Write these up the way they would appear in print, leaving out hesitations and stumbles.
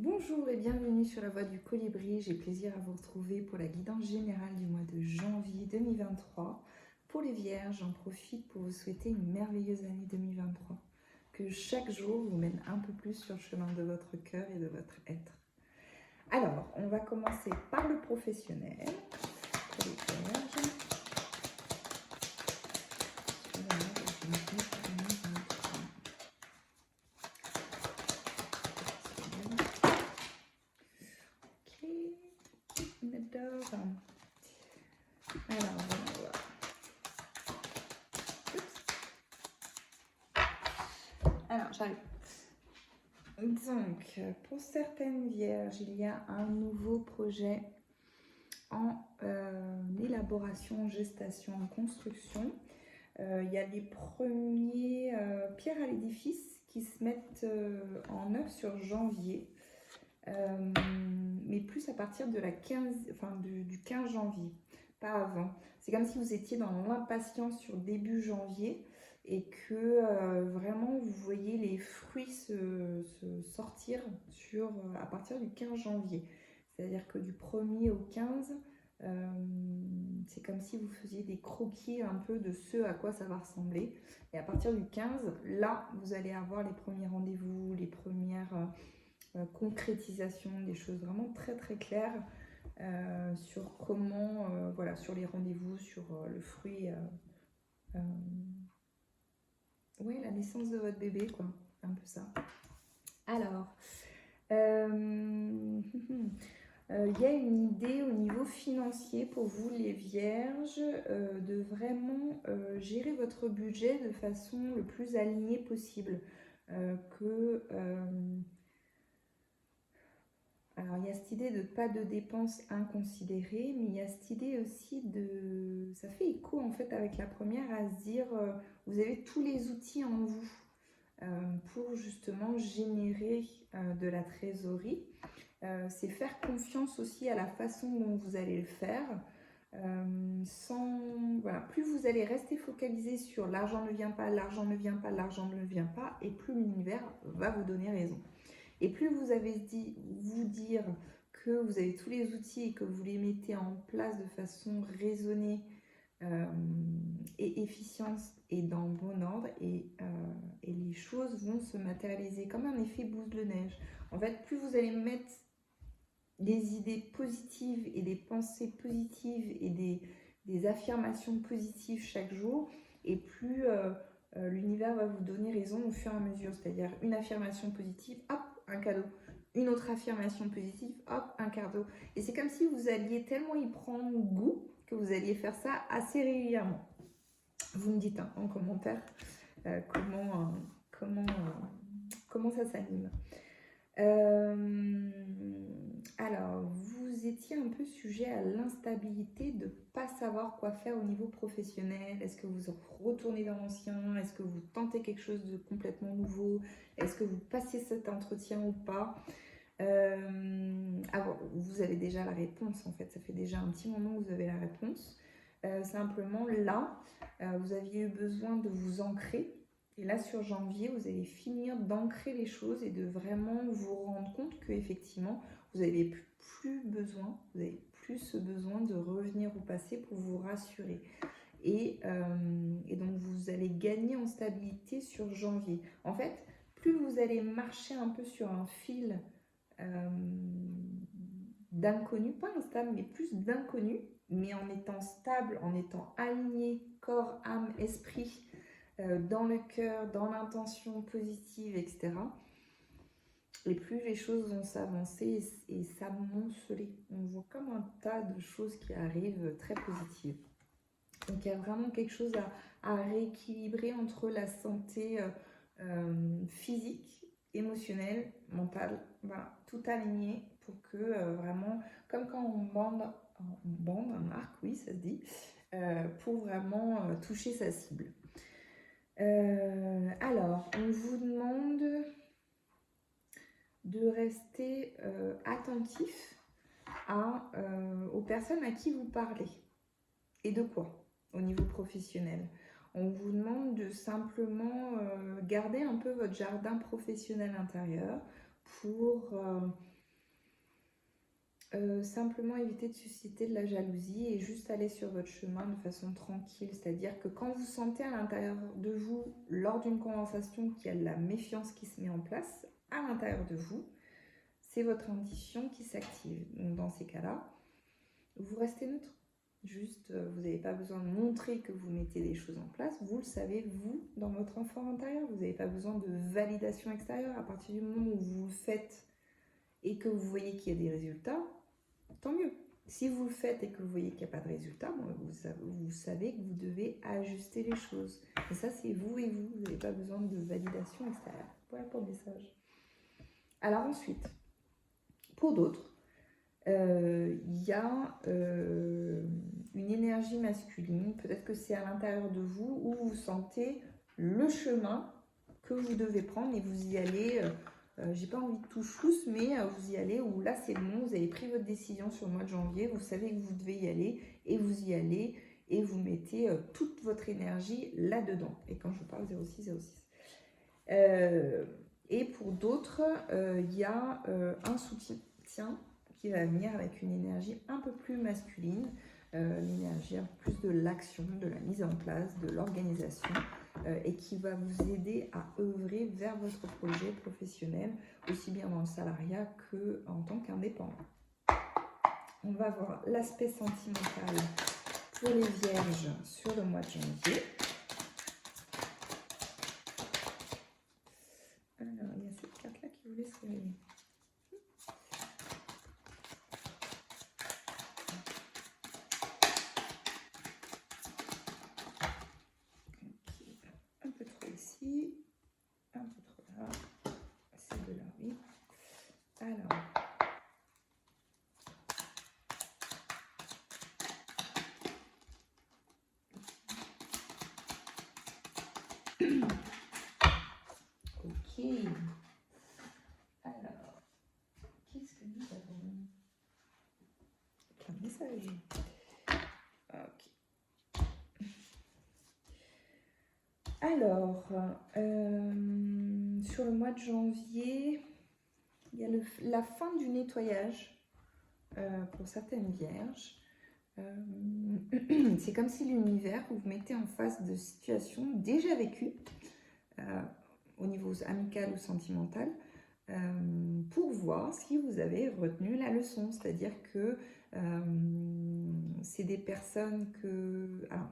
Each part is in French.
Bonjour et bienvenue sur la voie du colibri. J'ai plaisir à vous retrouver pour la guidance générale du mois de janvier 2023. Pour les vierges, j'en profite pour vous souhaiter une merveilleuse année 2023. Que chaque jour vous mène un peu plus sur le chemin de votre cœur et de votre être. Alors, on va commencer par le professionnel. Pour les vierges. Alors, voilà. Alors, j'arrive. Donc, pour certaines vierges, il y a un nouveau projet en élaboration, gestation, en construction. Il y a les premiers pierres à l'édifice qui se mettent en œuvre sur janvier. Mais plus à partir de la 15, enfin, du 15 janvier, pas avant. C'est comme si vous étiez dans l'impatience sur début janvier et que vraiment vous voyez les fruits se sortir à partir du 15 janvier. C'est-à-dire que du 1er au 15, c'est comme si vous faisiez des croquis un peu de ce à quoi ça va ressembler. Et à partir du 15, là, vous allez avoir les premiers rendez-vous, les premières concrétisation, des choses vraiment très très claires sur comment, voilà, sur les rendez-vous, sur le fruit, ouais, la naissance de votre bébé, quoi, un peu ça. Alors, il y a une idée au niveau financier pour vous les vierges de vraiment gérer votre budget de façon le plus alignée possible. Alors, il y a cette idée de pas de dépenses inconsidérées, mais il y a cette idée aussi de... Ça fait écho en fait avec la première à se dire, vous avez tous les outils en vous pour justement générer de la trésorerie. C'est faire confiance aussi à la façon dont vous allez le faire. Voilà, plus vous allez rester focalisé sur l'argent ne vient pas, l'argent ne vient pas, l'argent ne vient pas, et plus l'univers va vous donner raison. Et plus vous avez vous dire que vous avez tous les outils et que vous les mettez en place de façon raisonnée et efficiente et dans le bon ordre, et les choses vont se matérialiser comme un effet boule de neige. En fait, plus vous allez mettre des idées positives et des pensées positives et des affirmations positives chaque jour, et plus l'univers va vous donner raison au fur et à mesure. C'est-à-dire une affirmation positive, hop, un cadeau. Une autre affirmation positive, hop, un cadeau. Et c'est comme si vous alliez tellement y prendre goût que vous alliez faire ça assez régulièrement. Vous me dites en commentaire comment ça s'anime. Alors, vous étiez un peu sujet à l'instabilité de ne pas savoir quoi faire au niveau professionnel. Est-ce que vous retournez dans l'ancien? Est-ce que vous tentez quelque chose de complètement nouveau? Est-ce que vous passez cet entretien ou pas? Vous avez déjà la réponse en fait. Ça fait déjà un petit moment que vous avez la réponse. Simplement là, vous aviez eu besoin de vous ancrer. Et là, sur janvier, vous allez finir d'ancrer les choses et de vraiment vous rendre compte qu'effectivement, vous n'avez plus besoin, vous n'avez plus ce besoin de revenir au passé pour vous rassurer. Et donc, vous allez gagner en stabilité sur janvier. En fait, plus vous allez marcher un peu sur un fil d'inconnu, pas instable, mais plus d'inconnu, mais en étant stable, en étant aligné, corps, âme, esprit, dans le cœur, dans l'intention positive, etc. Et plus les choses vont s'avancer et s'amonceler. On voit comme un tas de choses qui arrivent très positives. Donc il y a vraiment quelque chose à rééquilibrer entre la santé physique, émotionnelle, mentale, voilà, tout aligné pour que vraiment, comme quand on bande un arc, oui ça se dit, pour vraiment toucher sa cible. Alors, on vous demande de rester attentif aux personnes à qui vous parlez. Et de quoi au niveau professionnel. On vous demande de simplement garder un peu votre jardin professionnel intérieur pour Simplement éviter de susciter de la jalousie et juste aller sur votre chemin de façon tranquille. C'est-à-dire que quand vous sentez à l'intérieur de vous, lors d'une conversation, qu'il y a de la méfiance qui se met en place, à l'intérieur de vous, c'est votre intuition qui s'active. Donc dans ces cas-là, vous restez neutre. Juste, vous n'avez pas besoin de montrer que vous mettez des choses en place. Vous le savez, vous, dans votre enfant intérieur. Vous n'avez pas besoin de validation extérieure. À partir du moment où vous le faites et que vous voyez qu'il y a des résultats, tant mieux. Si vous le faites et que vous voyez qu'il n'y a pas de résultat, vous savez que vous devez ajuster les choses. Et ça, c'est vous et vous. Vous n'avez pas besoin de validation extérieure. Voilà pour le message. Alors ensuite, pour d'autres, il y a une énergie masculine. Peut-être que c'est à l'intérieur de vous où vous sentez le chemin que vous devez prendre et vous y allez... j'ai pas envie de tout chousse, mais vous y allez, où là c'est bon, vous avez pris votre décision sur le mois de janvier, vous savez que vous devez y aller, et vous y allez, et vous mettez toute votre énergie là-dedans. Et quand je parle 0606. Et pour d'autres, il y a un soutien qui va venir avec une énergie un peu plus masculine, l'énergie un peu plus de l'action, de la mise en place, de l'organisation, et qui va vous aider à œuvrer vers votre projet professionnel, aussi bien dans le salariat qu'en tant qu'indépendant. On va voir l'aspect sentimental pour les vierges sur le mois de janvier. Alors, il y a cette carte-là qui voulait se réveiller. Un peu trop ici, un peu trop là, c'est de là, oui. Alors, ok. Alors, qu'est-ce que nous avons? Plein de messages. Ok. Alors, sur le mois de janvier, il y a la fin du nettoyage pour certaines vierges. C'est comme si l'univers vous mettez en face de situations déjà vécues au niveau amical ou sentimental pour voir si vous avez retenu la leçon. C'est-à-dire que c'est des personnes que... Alors,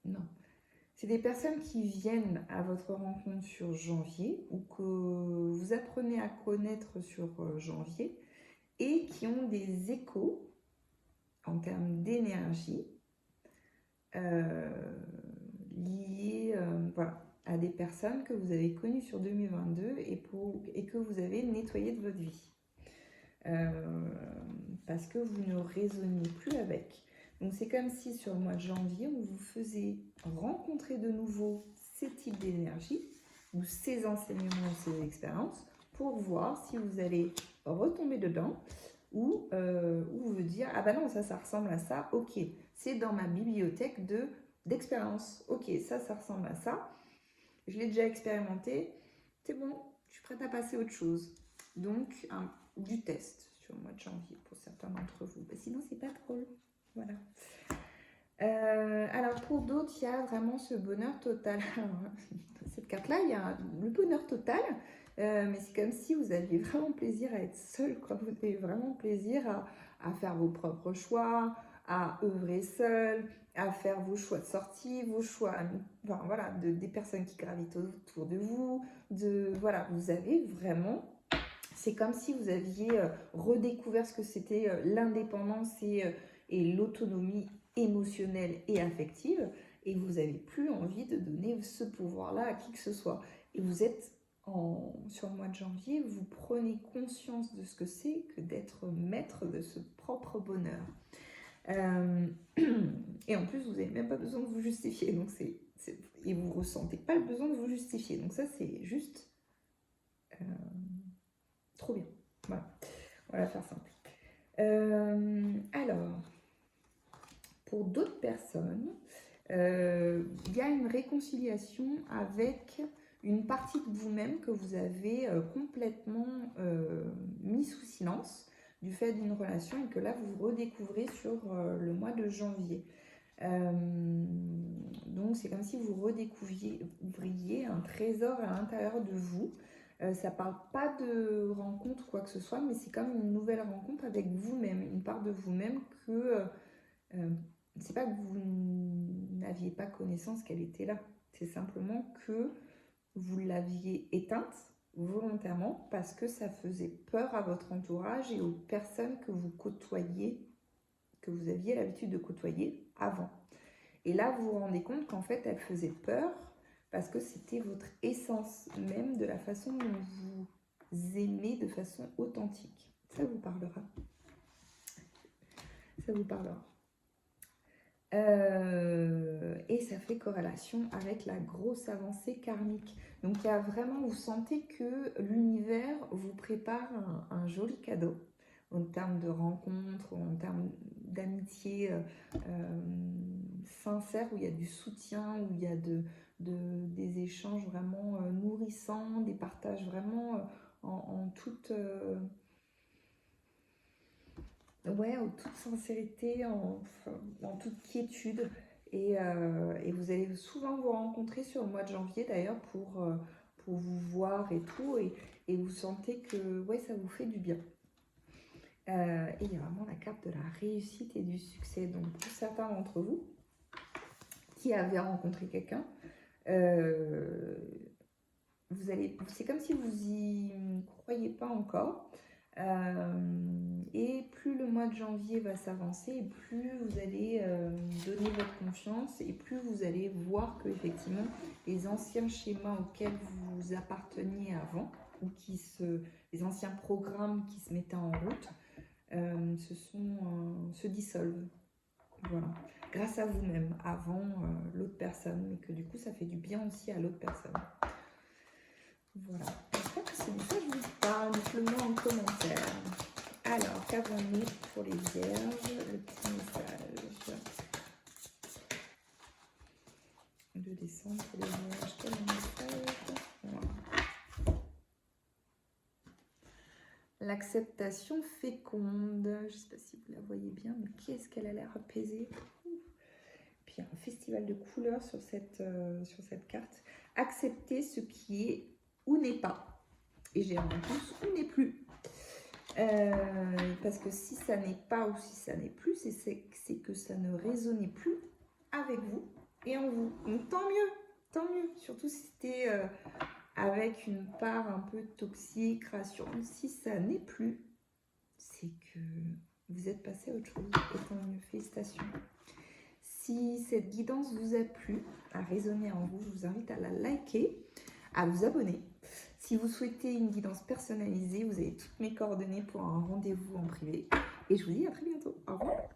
non. C'est des personnes qui viennent à votre rencontre sur janvier ou que vous apprenez à connaître sur janvier et qui ont des échos en termes d'énergie liés voilà, à des personnes que vous avez connues sur 2022 et que vous avez nettoyées de votre vie. Parce que vous ne raisonniez plus avec. Donc c'est comme si sur le mois de janvier, on vous faisait rencontrer de nouveau ces types d'énergie ou ces enseignements ou ces expériences pour voir si vous allez retomber dedans ou vous dire ah bah non, ça ressemble à ça, ok, c'est dans ma bibliothèque d'expérience, ok, ça ressemble à ça, je l'ai déjà expérimenté, c'est bon, je suis prête à passer à autre chose. Donc du test sur le mois de janvier pour certains d'entre vous. Mais sinon, c'est pas drôle. Voilà. Alors, pour d'autres, il y a vraiment ce bonheur total. Cette carte-là, il y a le bonheur total, mais c'est comme si vous aviez vraiment plaisir à être seul, quoi. Vous avez vraiment plaisir à faire vos propres choix, à œuvrer seul, à faire vos choix de sortie, vos choix, enfin, voilà, des personnes qui gravitent autour de vous. Voilà, vous avez vraiment... C'est comme si vous aviez redécouvert ce que c'était l'indépendance et l'autonomie émotionnelle et affective, et vous n'avez plus envie de donner ce pouvoir-là à qui que ce soit. Et vous êtes, sur le mois de janvier, vous prenez conscience de ce que c'est que d'être maître de ce propre bonheur. Et en plus, vous n'avez même pas besoin de vous justifier, donc et vous ne ressentez pas le besoin de vous justifier. Donc ça, c'est juste... trop bien. Voilà, on va faire simple. Alors, pour d'autres personnes, il y a une réconciliation avec une partie de vous-même que vous avez complètement mis sous silence, du fait d'une relation et que là, vous redécouvrez sur le mois de janvier. Donc, c'est comme si vous redécouvriez un trésor à l'intérieur de vous. Ça parle pas de rencontre, quoi que ce soit, mais c'est comme une nouvelle rencontre avec vous-même, une part de vous-même que c'est pas que vous n'aviez pas connaissance qu'elle était là. C'est simplement que vous l'aviez éteinte volontairement parce que ça faisait peur à votre entourage et aux personnes que vous côtoyiez, que vous aviez l'habitude de côtoyer avant. Et là, vous vous rendez compte qu'en fait, elle faisait peur parce que c'était votre essence même de la façon dont vous aimez de façon authentique. Ça vous parlera. Ça vous parlera. Et ça fait corrélation avec la grosse avancée karmique. Donc il y a vraiment, vous sentez que l'univers vous prépare un joli cadeau en termes de rencontres, en termes d'amitié sincère, où il y a du soutien, où il y a des échanges vraiment nourrissants, des partages vraiment en toute... en toute sincérité, en toute quiétude. Et vous allez souvent vous rencontrer sur le mois de janvier d'ailleurs pour vous voir et tout. Et vous sentez que ça vous fait du bien. Et il y a vraiment la carte de la réussite et du succès. Donc pour certains d'entre vous qui avaient rencontré quelqu'un, c'est comme si vous y croyez pas encore. Et plus le mois de janvier va s'avancer, et plus vous allez donner votre confiance, et plus vous allez voir que effectivement les anciens schémas auxquels vous apparteniez avant, ou les anciens programmes qui se mettaient en route, se dissolvent. Voilà, grâce à vous-même, avant l'autre personne, mais que du coup ça fait du bien aussi à l'autre personne. Voilà, j'espère que ce message vous parle, dites-le moi en commentaire. Alors, qu'avons-nous pour les vierges? Le petit message. 2 décembre pour les vierges, quel message? Voilà. L'acceptation féconde. Je ne sais pas si vous la voyez bien, mais qu'est-ce qu'elle a l'air apaisée. Puis il y a un festival de couleurs sur cette carte. Accepter ce qui est ou n'est pas. Et j'ai en plus ou n'est plus. Parce que si ça n'est pas ou si ça n'est plus, c'est que ça ne résonnait plus avec vous et en vous. Donc tant mieux. Surtout si c'était avec une part un peu toxique, rassurante. Si ça n'est plus, c'est que vous êtes passé à autre chose. Et tant mieux, félicitations. Si cette guidance vous a plu, a résonné en vous, je vous invite à la liker, à vous abonner. Si vous souhaitez une guidance personnalisée, vous avez toutes mes coordonnées pour un rendez-vous en privé. Et je vous dis à très bientôt. Au revoir.